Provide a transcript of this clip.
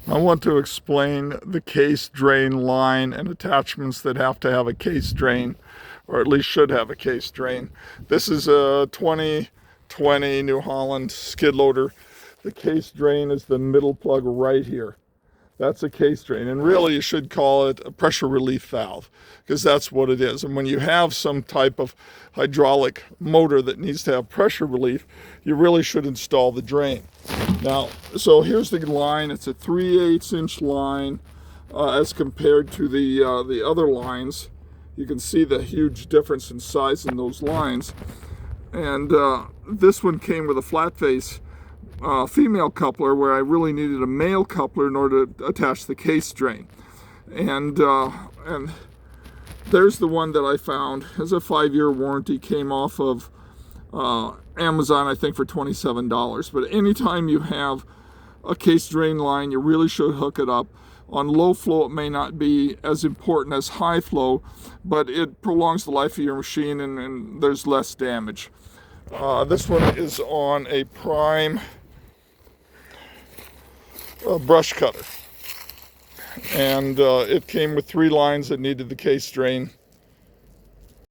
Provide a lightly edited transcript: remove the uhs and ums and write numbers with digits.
I want to explain the case drain line and attachments that have to have a case drain, or at least should have a case drain. This is a 2020 New Holland skid loader. The case drain is the middle plug right here. That's a case drain, and really you should call it a pressure relief valve, because that's what it is. And when you have some type of hydraulic motor that needs to have pressure relief, you really should install the drain. Now, so here's the line. It's a 3/8 inch line as compared to the other lines. You can see the huge difference in size in those lines. And this one came with a flat face female coupler, where I really needed a male coupler in order to attach the case drain. And there's the one that I found. It has a 5-year warranty, came off of Amazon, I think, for $27. But anytime you have a case drain line, you really should hook it up. On low flow, it may not be as important as high flow, but it prolongs the life of your machine, and there's less damage. This one is on a prime brush cutter, and it came with 3 lines that needed the case drain.